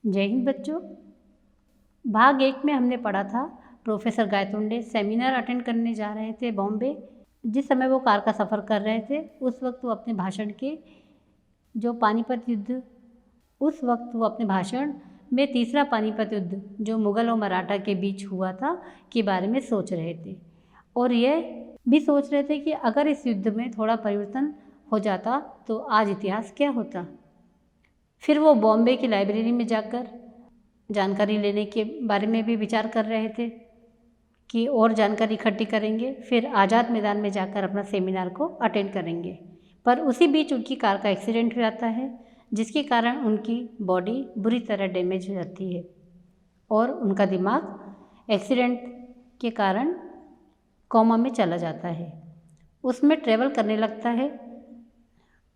जय हिंद बच्चों। भाग 1 में हमने पढ़ा था प्रोफेसर गायतोंडे सेमिनार अटेंड करने जा रहे थे बॉम्बे। जिस समय वो कार का सफ़र कर रहे थे उस वक्त वो अपने भाषण के अपने भाषण में तीसरा पानीपत युद्ध जो मुग़ल और मराठा के बीच हुआ था के बारे में सोच रहे थे, और यह भी सोच रहे थे कि अगर इस युद्ध में थोड़ा परिवर्तन हो जाता तो आज इतिहास क्या होता। फिर वो बॉम्बे की लाइब्रेरी में जाकर जानकारी लेने के बारे में भी विचार कर रहे थे कि और जानकारी इकट्ठी करेंगे, फिर आज़ाद मैदान में जाकर अपना सेमिनार को अटेंड करेंगे। पर उसी बीच उनकी कार का एक्सीडेंट हो जाता है, जिसके कारण उनकी बॉडी बुरी तरह डैमेज हो जाती है और उनका दिमाग एक्सीडेंट के कारण कोमा में चला जाता है। उसमें ट्रेवल करने लगता है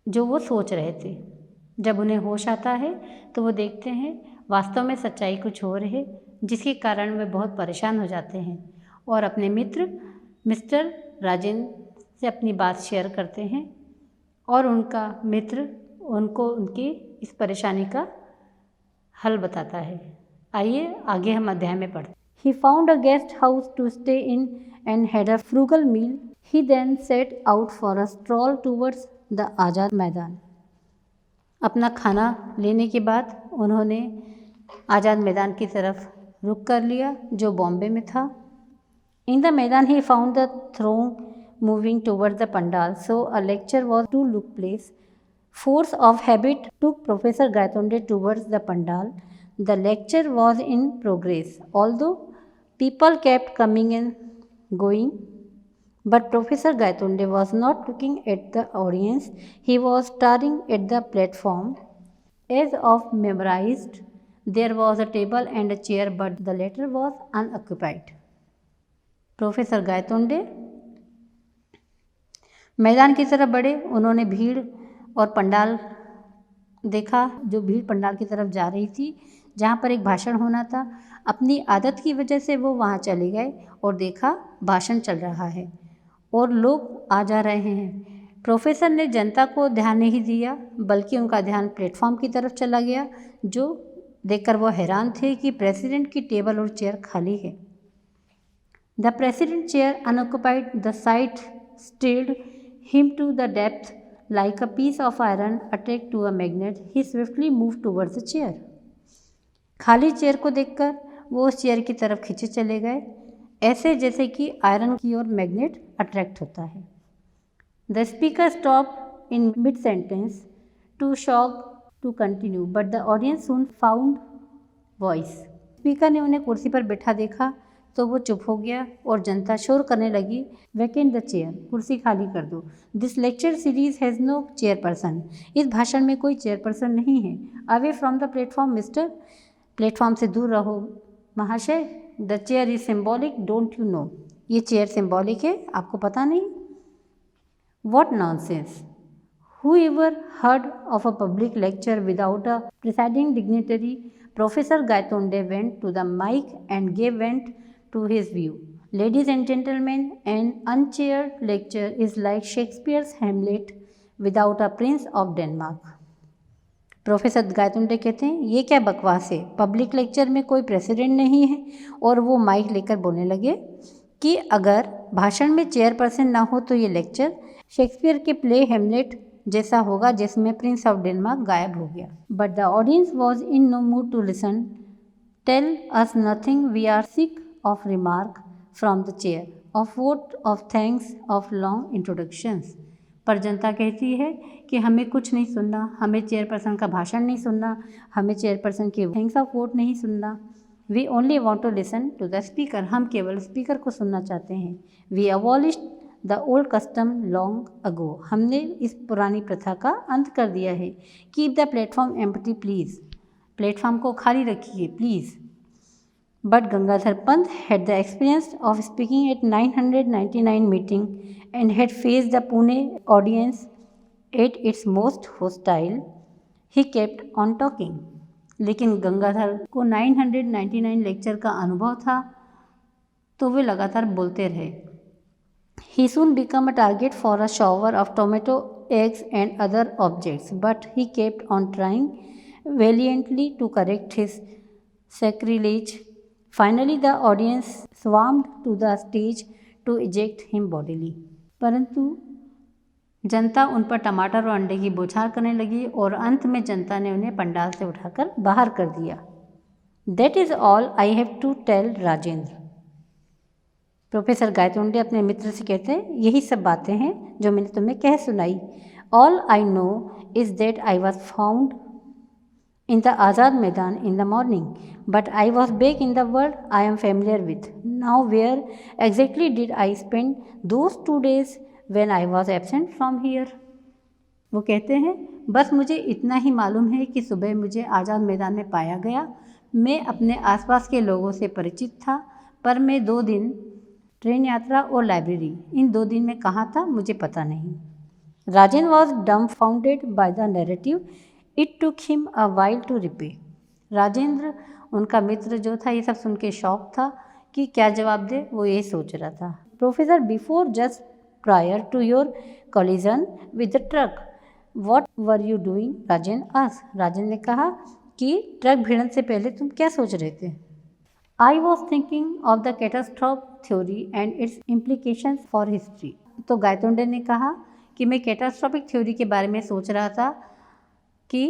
जो वो सोच रहे थे। जब उन्हें होश आता है तो वो देखते हैं वास्तव में सच्चाई कुछ और है, जिसके कारण वे बहुत परेशान हो जाते हैं और अपने मित्र मिस्टर राजेंद्र से अपनी बात शेयर करते हैं और उनका मित्र उनको उनकी इस परेशानी का हल बताता है। आइए आगे हम अध्याय में पढ़ते हैं। He found a guest house to stay in and had a frugal meal. He then set out for a stroll towards the आज़ाद मैदान। अपना खाना लेने के बाद उन्होंने आज़ाद मैदान की तरफ रुख कर लिया जो बॉम्बे में था। In the मैदान he found the throng moving towards the pandal, so a lecture was to look place. Force of habit took Professor Gaitonde towards the pandal. The lecture was in progress, although people kept coming and going. But Professor Gaitonde was not looking at the audience, he was staring at the platform. As of memorized, there was a table and a chair, but the latter was unoccupied. Professor Gaitonde मैदान की तरफ बढ़े। उन्होंने भीड़ और पंडाल देखा, जो भीड़ पंडाल की तरफ जा रही थी जहाँ पर एक भाषण होना था। अपनी आदत की वजह से वो वहाँ चले गए और देखा भाषण चल रहा है और लोग आ जा रहे हैं। प्रोफेसर ने जनता को ध्यान नहीं दिया, बल्कि उनका ध्यान प्लेटफॉर्म की तरफ चला गया, जो देखकर वो हैरान थे कि प्रेसिडेंट की टेबल और चेयर खाली है। The president chair unoccupied, the sight stirred him to the depth like a piece of iron attached to a magnet. He swiftly moved towards the chair. खाली चेयर को देखकर वो उस चेयर की तरफ खींचे चले गए, ऐसे जैसे कि आयरन की ओर मैग्नेट अट्रैक्ट होता है। The speaker stopped in mid-sentence too shocked to continue, but the audience soon found voice. Speaker ने उन्हें कुर्सी पर बैठा देखा तो वो चुप हो गया और जनता शोर करने लगी, वैकेंट द चेयर, कुर्सी खाली कर दो। This lecture series has no chairperson, इस भाषण में कोई चेयरपर्सन नहीं है। Away from the platform mister, platform से दूर रहो महाशय। The chair is symbolic, don't you know, ये चेयर सिम्बॉलिक है, आपको पता नहीं। What nonsense, whoever heard of a public lecture without a presiding dignitary? Professor Gaitonde went to the mic and gave vent to his view. Ladies and gentlemen, an unchaired lecture is like Shakespeare's Hamlet without a Prince of Denmark. Professor Gaitonde कहते हैं ये क्या बकवास है, public lecture में कोई president नहीं है। और वो माइक लेकर बोलने लगे कि अगर भाषण में चेयरपर्सन ना हो तो ये लेक्चर शेक्सपियर के प्ले हेमलेट जैसा होगा, जिसमें प्रिंस ऑफ डेनमार्क गायब हो गया। But the audience was in no mood to listen, tell us nothing, we are sick of remark from the chair, of vote, of thanks, of long introductions. पर जनता कहती है कि हमें कुछ नहीं सुनना, हमें चेयरपर्सन का भाषण नहीं सुनना, हमें चेयरपर्सन के थैंक्स ऑफ वोट नहीं सुनना। We only want to listen to the speaker, हम केवल स्पीकर को सुनना चाहते हैं। We abolished the old custom long ago, हमने इस पुरानी प्रथा का अंत कर दिया है। Keep the platform empty please, platform को खाली रखिए please. But Gangadhar Pant had the experience of speaking at 999 meeting and had faced the Pune audience at its most hostile. He kept on talking. लेकिन गंगाधर को 999 लेक्चर का अनुभव था, तो वे लगातार बोलते रहे। He soon became a target for a shower of tomato, eggs and other objects, but he kept on trying valiantly to correct his sacrilege. Finally, the audience swarmed to the stage to eject him bodily. परंतु जनता उन पर टमाटर और अंडे की बौछार करने लगी और अंत में जनता ने उन्हें पंडाल से उठाकर बाहर कर दिया। That is all I have to tell Rajendra. Professor Gaitonde अपने मित्र से कहते हैं, यही सब बातें हैं जो मैंने तुम्हें कह सुनाई। All I know is that I was found in the Azad Maidan in the morning, but I was back in the world I am familiar with. Now where exactly did I spend those 2 days when I was absent from here? वो कहते हैं, बस मुझे इतना ही मालूम है कि सुबह मुझे आज़ाद मैदान में पाया गया। मैं अपने आसपास के लोगों से परिचित था, पर मैं 2 दिन ट्रेन यात्रा और लाइब्रेरी, इन 2 दिन में कहाँ था मुझे पता नहीं। Rajendra was dumbfounded by the narrative. It took him a while to reply. Rajendra, उनका मित्र जो था, ये सब सुन के शौक था कि क्या जवाब दे, वो ये सोच रहा था। Professor, before just prior to your collision with the truck what were you doing? Rajendra asked. Rajendra ने कहा कि ट्रक भिड़न से पहले तुम क्या सोच रहे थे? I was thinking of the catastrophe theory and it's implications for history. तो गायतोंडे ने कहा कि मैं कैटास्ट्रॉफिक थ्योरी के बारे में सोच रहा था कि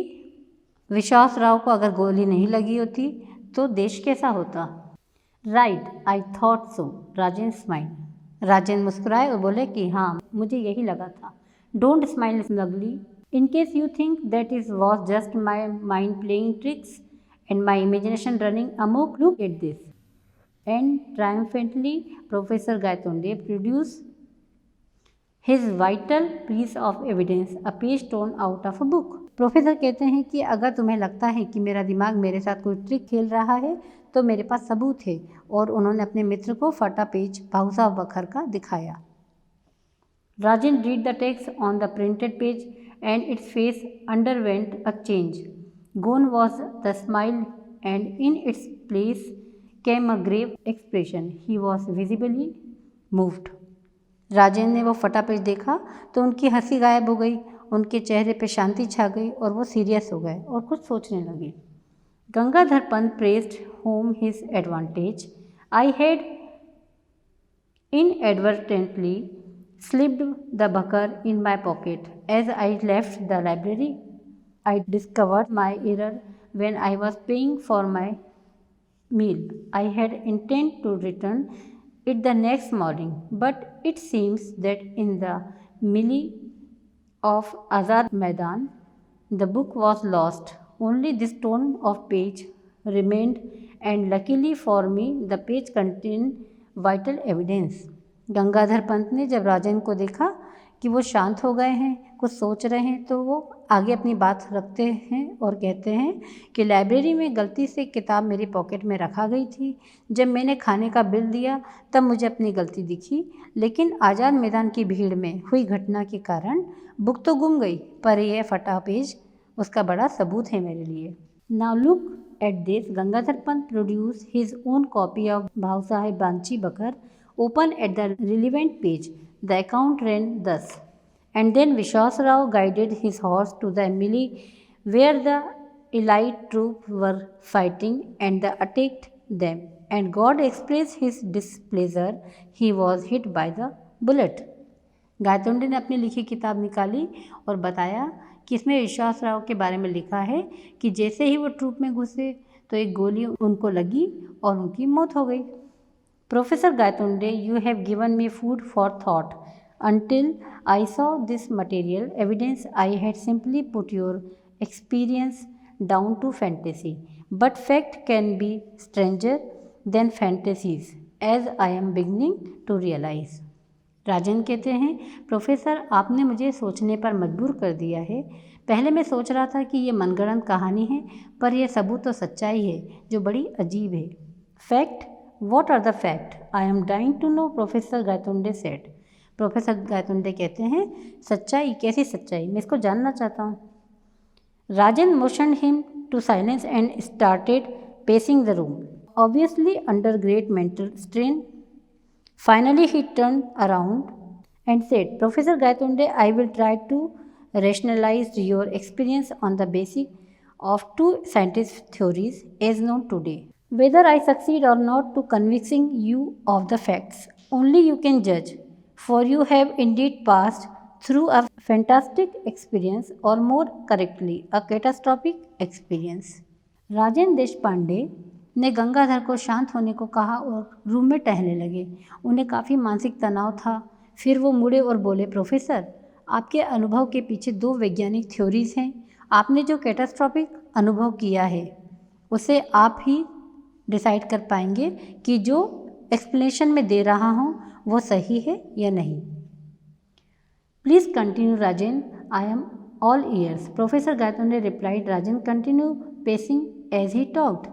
विश्वास राव को अगर गोली नहीं लगी होती तो देश कैसा होता। Right, I thought so. Rajendra smile. Rajendra मुस्कुराए और बोले कि हाँ, मुझे यही लगा था। Don't smile snugly. In case you think that is was just my mind playing tricks and my imagination running amok, look at this. And triumphantly, Professor Gaitonde produced his vital piece of evidence, a page torn out of a book. Professor कहते हैं कि अगर तुम्हें लगता है कि मेरा दिमाग मेरे साथ कोई ट्रिक खेल रहा है तो मेरे पास सबूत है। और उन्होंने अपने मित्र को फटा पेज भाऊसा बखर का दिखाया। Rajan read the text on the printed page and its face underwent a change. Gone was the smile and in its place came a grave expression. He was visibly moved. Rajendra ने वो फटा page देखा तो उनकी हंसी गायब हो गई, उनके चेहरे पे शांति छा गई और वो सीरियस हो गए और कुछ सोचने लगे। Gangadhar Pant praised home his advantage. I had inadvertently slipped the bhakkar in my pocket as I left the library. I discovered my error when I was paying for my meal. I had intended to return it the next morning, but it seems that in the melee of Azad Maidan, the book was lost. Only this torn of page remained, and luckily for me, the page contained vital evidence. Gangadhar Pant ने जब राजेंद्र को देखा कि वो शांत हो गए हैं, कुछ सोच रहे हैं, तो वो आगे अपनी बात रखते हैं और कहते हैं कि लाइब्रेरी में गलती से किताब मेरी पॉकेट में रखा गई थी। जब मैंने खाने का बिल दिया तब मुझे अपनी गलती दिखी, लेकिन आज़ाद मैदान की भीड़ में हुई घटना के कारण बुक तो गुम गई, पर यह फटा पेज उसका बड़ा सबूत है मेरे लिए। Now look at this. Gangadhar Pant produce his own copy of भाव साहेब बांची बकर, open at the relevant page. The account ran thus. And then Vishwas Rao guided his horse to the melee where the elite troops were fighting and attacked them. And God expressed his displeasure. He was hit by the bullet. Gaitonde ने अपनी लिखी किताब निकाली और बताया कि इसमें विश्वास राव के बारे में लिखा है कि जैसे ही वो ट्रूप में घुसे तो एक गोली उनको लगी और उनकी मौत हो गई। Professor Gaitonde, you have given me food for thought. Until I saw this material evidence, I had simply put your experience down to fantasy. But fact can be stranger than fantasies, as I am beginning to realize. राजन कहते हैं, professor आपने मुझे सोचने पर मजबूर कर दिया है। पहले मैं सोच रहा था कि ये मनगढ़ंत कहानी है, पर यह सबूत तो सच्चाई है जो बड़ी अजीब है। Fact? What are the facts? I am dying to know, Professor Gaitonde said. Professor Gaitonde कहते हैं, सच्चाई? कैसी सच्चाई? मैं इसको जानना चाहता हूँ। राजन motioned him to silence and started pacing the room, obviously under great mental strain. Finally, he turned around and said, Professor Gaitonde, I will try to rationalize your experience on the basis of two scientific theories as known today. Whether I succeed or not to convincing you of the facts, only you can judge, for you have indeed passed through a fantastic experience, or more correctly, a catastrophic experience. Rajendra Deshpande ने गंगाधर को शांत होने को कहा और room में टहलने लगे। उन्हें काफ़ी मानसिक तनाव था। फिर वो मुड़े और बोले, प्रोफेसर, आपके अनुभव के पीछे दो वैज्ञानिक थ्योरीज हैं। आपने जो कैटास्ट्रॉफिक अनुभव किया है उसे आप ही डिसाइड कर पाएंगे कि जो एक्सप्लेनेशन में दे रहा हूँ वो सही है या नहीं। Please continue Rajendra, I am all ears, professor Gaitonde replied. Rajendra continue pacing as he talked.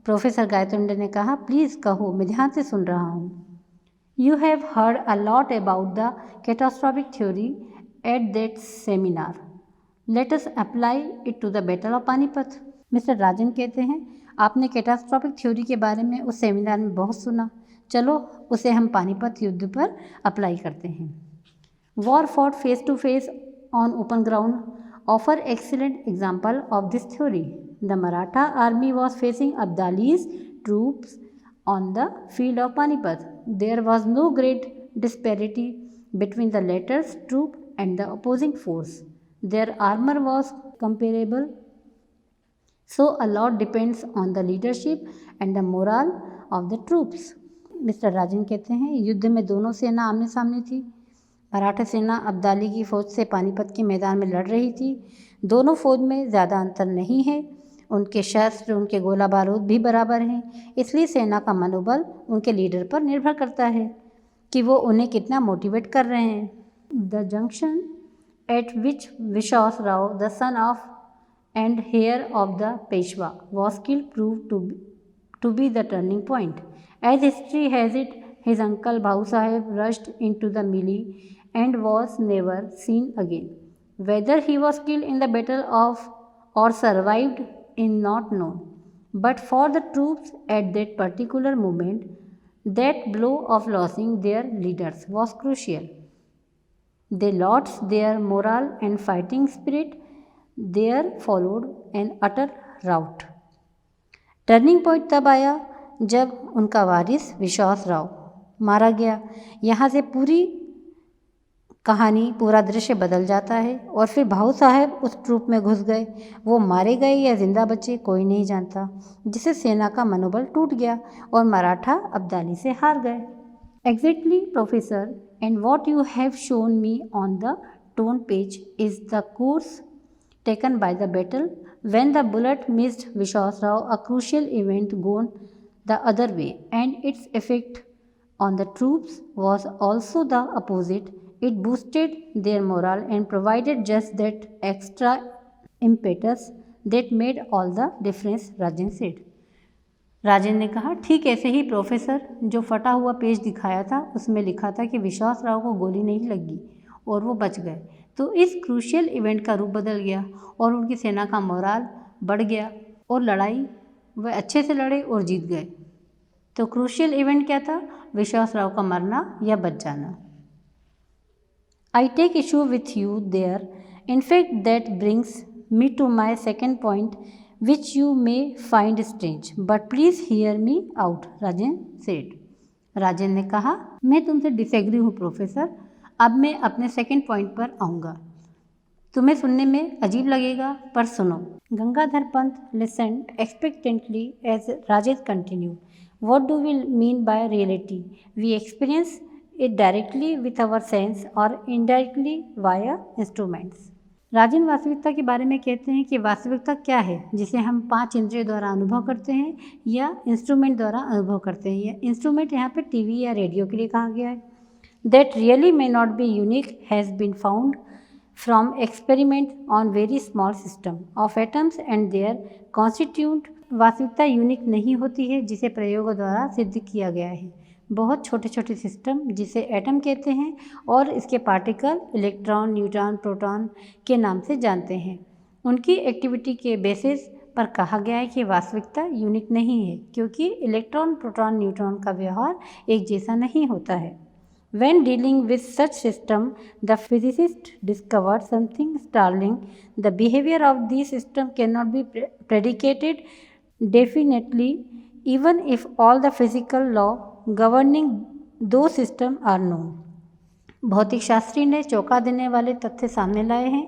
Professor Gaitonde ने कहा, प्लीज़ कहो, मैं ध्यान से सुन रहा हूँ। You have heard a lot about the catastrophic theory at that seminar. Let us apply it to the Battle of Panipat. Mister Rajan कहते हैं, आपने कैटास्ट्रॉफिक थ्योरी के बारे में उस सेमिनार में बहुत सुना। चलो उसे हम पानीपत युद्ध पर अप्लाई करते हैं। War fought face to face on open ground offer excellent example of this theory. The Maratha army was facing Abdali's troops on the field of Panipat. There was no great disparity between the latter's troop and the opposing force. Their armor was comparable, so a lot depends on the leadership and the morale of the troops. Mister Rajan कहते हैं, युद्ध में दोनों सेना आमने सामने थी। मराठा सेना अब्दाली की फ़ौज से पानीपत के मैदान में लड़ रही थी। दोनों फ़ौज में ज़्यादा अंतर नहीं है। उनके शस्त्र, उनके गोला बारूद भी बराबर हैं। इसलिए सेना का मनोबल उनके लीडर पर निर्भर करता है कि वो उन्हें कितना मोटिवेट कर रहे हैं। The junction at which Vishwas Rao, the son of and heir of the Peshwa, was killed prove to be the turning point. As history has it, his uncle Bhau Saheb rushed in to the melee and was never seen again. Whether he was killed in the battle of or survived in not known, but for the troops at that particular moment, that blow of losing their leaders was crucial. They lost their morale and fighting spirit. There followed an utter rout. Turning point तब आया जब उनका वारिस विश्वास राव मारा गया। यहाँ से पूरी कहानी, पूरा दृश्य बदल जाता है। और फिर भाऊ साहब उस ट्रूप में घुस गए। वो मारे गए या जिंदा बचे कोई नहीं जानता, जिससे सेना का मनोबल टूट गया और मराठा अब्दाली से हार गए। Exactly professor, and what you have shown me on the torn page is the course taken by the battle when the bullet missed Vishwas Rao, a crucial event gone the other way, and its effect on the troops was also the opposite. It boosted their morale and provided just that extra impetus that made all the difference, Rajan said. राजन ने कहा, ठीक ऐसे ही professor, जो फटा हुआ page दिखाया था उसमें लिखा था कि विश्वास राव को गोली नहीं लगी और वो बच गए, तो इस क्रूशियल इवेंट का रूप बदल गया और उनकी सेना का मोराल बढ़ गया और लड़ाई वह अच्छे से लड़े और जीत गए। तो क्रूशियल इवेंट क्या था? विश्वास राव का मरना या बच जाना। I take issue with you there. In fact, that brings me to my second point, which you may find strange, but please hear me out, Rajan said. राजन ने कहा, मैं तुमसे डिसएग्री हूँ प्रोफेसर। अब मैं अपने सेकंड पॉइंट पर आऊँगा। तुम्हें सुनने में अजीब लगेगा, पर सुनो। Gangadhar Pant listened expectantly as Rajan continued. What do we mean by reality? We experience it directly with our sense or indirectly via instruments. राजन वास्तविकता के बारे में कहते हैं कि वास्तविकता क्या है, जिसे हम 5 इंद्रियों द्वारा अनुभव करते हैं या इंस्ट्रूमेंट द्वारा अनुभव करते हैं। या इंस्ट्रूमेंट यहाँ पे टीवी या रेडियो के लिए कहा गया है। That really may not be unique has been found from experiment on very small system of atoms and their constitute. वास्तविकता यूनिक नहीं होती है जिसे प्रयोगों द्वारा सिद्ध किया गया है। बहुत छोटे छोटे सिस्टम जिसे एटम कहते हैं और इसके पार्टिकल इलेक्ट्रॉन, न्यूट्रॉन, प्रोटॉन के नाम से जानते हैं, उनकी एक्टिविटी के बेसिस पर कहा गया है कि वास्तविकता यूनिक नहीं है, क्योंकि इलेक्ट्रॉन, प्रोटॉन, न्यूट्रॉन का व्यवहार एक जैसा नहीं होता है। When dealing with such system, the physicist discovered something startling. The behavior of these systems cannot be predicated definitely, even if all the physical law governing those systems are known. भौतिक शास्त्री ने चौंका देने वाले तथ्य सामने लाए हैं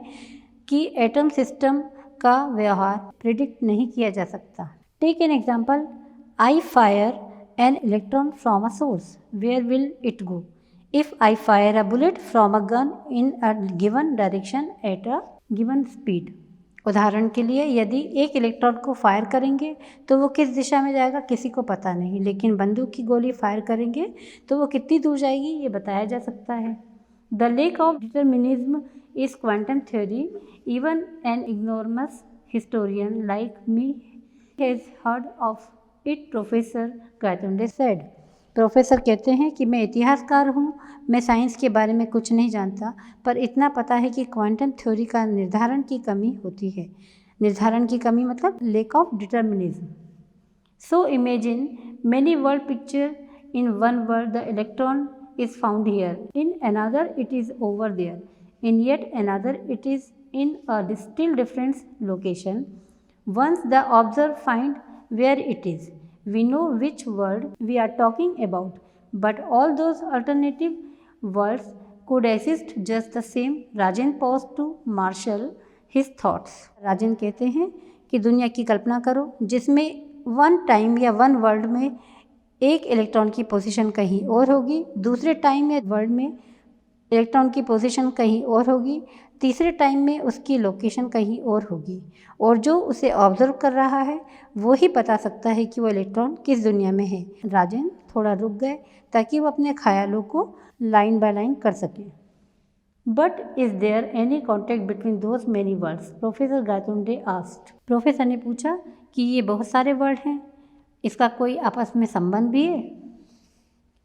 कि एटम सिस्टम का व्यवहार प्रिडिक्ट नहीं किया जा सकता। Take an example, I fire an electron from a source, where will it go? If I fire a bullet from a gun in a given direction at a given speed. उदाहरण के लिए, यदि एक electron को fire करेंगे तो वो किस दिशा में जाएगा किसी को पता नहीं, लेकिन बंदूक की गोली फायर करेंगे तो वो कितनी दूर जाएगी ये बताया जा सकता है। The lack of determinism is quantum theory. Even an ignoramus historian like me has heard of it, professor Gaitonde said. Professor कहते हैं कि मैं इतिहासकार हूँ, मैं साइंस के बारे में कुछ नहीं जानता, पर इतना पता है कि क्वांटम थ्योरी का निर्धारण की कमी होती है। निर्धारण की कमी मतलब lake of determinism. So imagine many world picture in one world the electron is found here, in another it is over there, in yet another it is in a still different location. Once the observer find where it is, we know which world we are talking about, but all those alternative worlds could exist just the same. Rajan paused to marshal his thoughts. राजन कहते हैं कि दुनिया की कल्पना करो जिसमें one time या one world में एक इलेक्ट्रॉन की पोजीशन कहीं और होगी, दूसरे टाइम या वर्ल्ड में इलेक्ट्रॉन की पोजीशन कहीं और होगी, तीसरे टाइम में उसकी लोकेशन कहीं और होगी, और जो उसे ऑब्जर्व कर रहा है वो ही बता सकता है कि वो इलेक्ट्रॉन किस दुनिया में है। राजन थोड़ा रुक गए ताकि वो अपने ख्यालों को लाइन बाय लाइन कर सके। But is there any contact between those many worlds? Professor Gaitonde asked. Professor ने पूछा कि ये बहुत सारे वर्ल्ड हैं, इसका कोई आपस में संबंध भी है?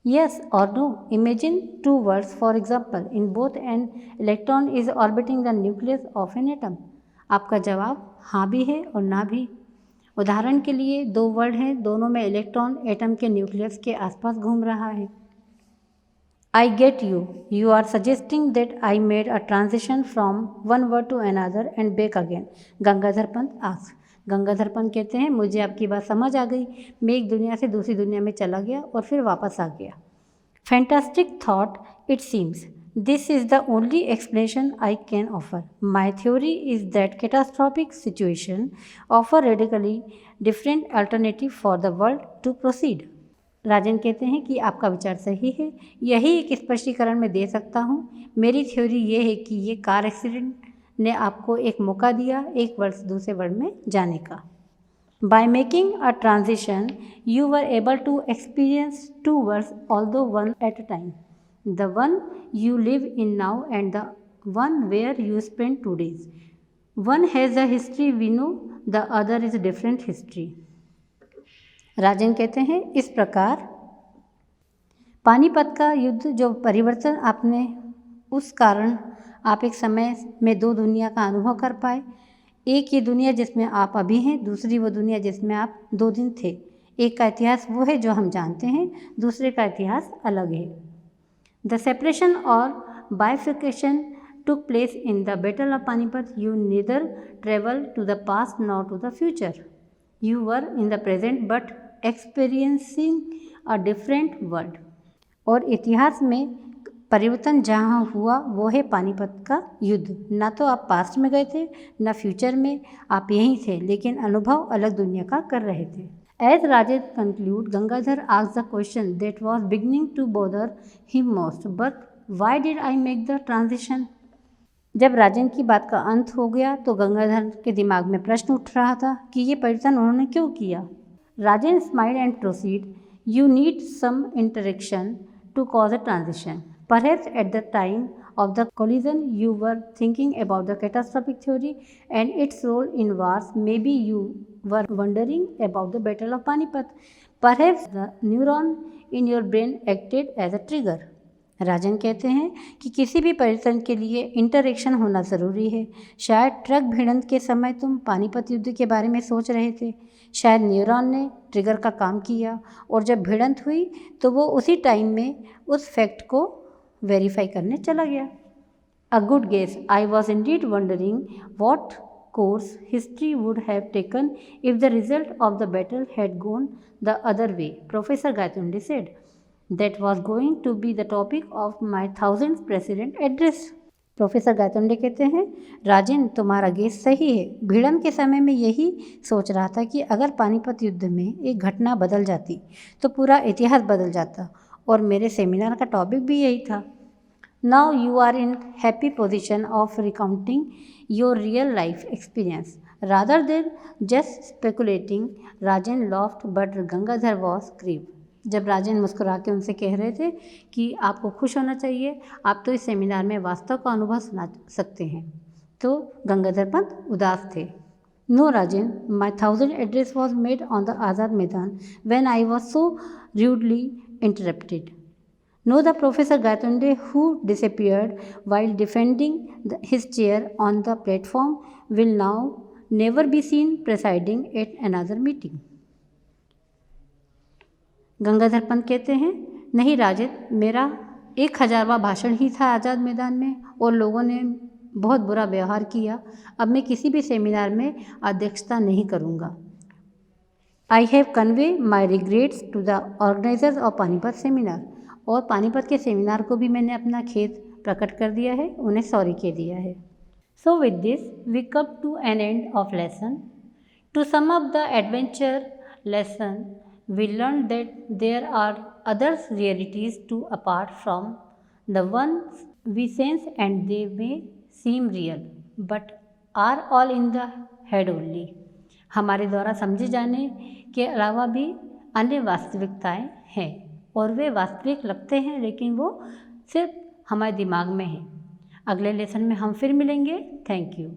यस और no. Imagine two worlds for example, in both an electron is orbiting the nucleus of an atom. आपका जवाब हाँ भी है और ना भी। उदाहरण के लिए दो वर्ल्ड हैं, दोनों में इलेक्ट्रॉन एटम के न्यूक्लियस के आसपास घूम रहा है। I get you. You are suggesting that I made a transition from one word to another and back again. Gangadhar Pant ask. Gangadhar Pant कहते हैं मुझे आपकी बात समझ आ गई, मैं एक दुनिया से दूसरी दुनिया में चला गया और फिर वापस आ गया। Fantastic thought it seems. This is the only explanation I can offer. My theory is that catastrophic situation offer radically different alternative for the world to proceed. राजन कहते हैं कि आपका विचार सही है, यही एक स्पष्टीकरण मैं दे सकता हूँ। मेरी थ्योरी ये है कि ये कार एक्सीडेंट ने आपको एक मौका दिया एक वर्ल्ड से दूसरे वर्ल्ड में जाने का। By making a transition you were able to experience two worlds although one at a time, the one you live in now and the one where you spend 2 days. One has a history we know, the other is different history. Rajan कहते हैं इस प्रकार पानीपत का युद्ध जो परिवर्तन आपने उस कारण आप एक समय में दो दुनिया का अनुभव कर पाए। एक ये दुनिया जिसमें आप अभी हैं, दूसरी वो दुनिया जिसमें आप 2 दिन थे। एक का इतिहास वो है जो हम जानते हैं, दूसरे का इतिहास अलग है। द सेपरेशन और bifurcation took place in the battle of Panipat. You neither travel to the past nor to the future. You were in the present but experiencing a different world. और इतिहास में परिवर्तन जहाँ हुआ वो है पानीपत का युद्ध। ना तो आप पास्ट में गए थे ना फ्यूचर में, आप यहीं थे, लेकिन अनुभव अलग दुनिया का कर रहे थे। As Rajan conclude, Gangadhar asked the question that was beginning to bother him most, but why did I make the transition? जब राजन की बात का अंत हो गया तो गंगाधर के दिमाग में प्रश्न उठ रहा था कि ये परिवर्तन उन्होंने क्यों किया। Rajan smiled and proceed, you need some interaction to cause a transition. Perhaps at the time of the collision you were thinking about the catastrophic theory and its role in wars. Maybe you were wondering about the Battle of Panipat. Perhaps the neuron in your brain acted as a trigger. राजन कहते हैं कि किसी भी परिवर्तन के लिए interaction होना ज़रूरी है। शायद ट्रक भिड़ंत के समय तुम पानीपत युद्ध के बारे में सोच रहे थे, शायद न्यूरॉन ने ट्रिगर का काम किया और जब भिड़ंत हुई तो वो उसी टाइम में उस फैक्ट को वेरीफाई करने चला गया। A good guess. I was indeed wondering what course history would have taken if the result of the battle had gone the other way, Professor Gaitonde said. That was going to be the topic of my 1000th president address. Professor Gaitonde कहते हैं, राजेन तुम्हारा guess सही है। भिड़ंत के समय में यही सोच रहा था कि अगर पानीपत युद्ध में एक घटना बदल जाती तो पूरा इतिहास बदल जाता, और मेरे सेमिनार का टॉपिक भी यही था। Now you are in happy position of recounting your real life experience rather than just speculating. Rajen laughed but Gangadhar was grieved. जब राजेन मुस्कुरा के उनसे कह रहे थे कि आपको खुश होना चाहिए, आप तो इस सेमिनार में वास्तव का अनुभव सुना सकते हैं, तो गंगाधर पंत उदास थे। No Rajan, my 1000th address was made on the Azad Maidan when I was so rudely interrupted. No, the Professor Gaitonde, who disappeared while defending his chair on the platform, will now never be seen presiding at another meeting. Gangadhar Pant कहते हैं, नहीं राजन, मेरा 1000वां भाषण ही था आज़ाद मैदान में और लोगों ने बहुत बुरा व्यवहार किया। अब मैं किसी भी सेमिनार में अध्यक्षता नहीं करूँगा। I have convey my regrets to the organisers of Panipat seminar, और पानीपत के सेमिनार को भी मैंने अपना खेद प्रकट कर दिया है, उन्हें सॉरी कह दिया है। So with this we come to an end of lesson. To sum up the adventure lesson, we learn that there are others realities to apart from the ones we sense, and they may seem real but are all in the head only. हमारे द्वारा समझे जाने के अलावा भी अन्य वास्तविकताएं हैं, और वे वास्तविक लगते हैं लेकिन वो सिर्फ हमारे दिमाग में हैं। अगले लेसन में हम फिर मिलेंगे। Thank you.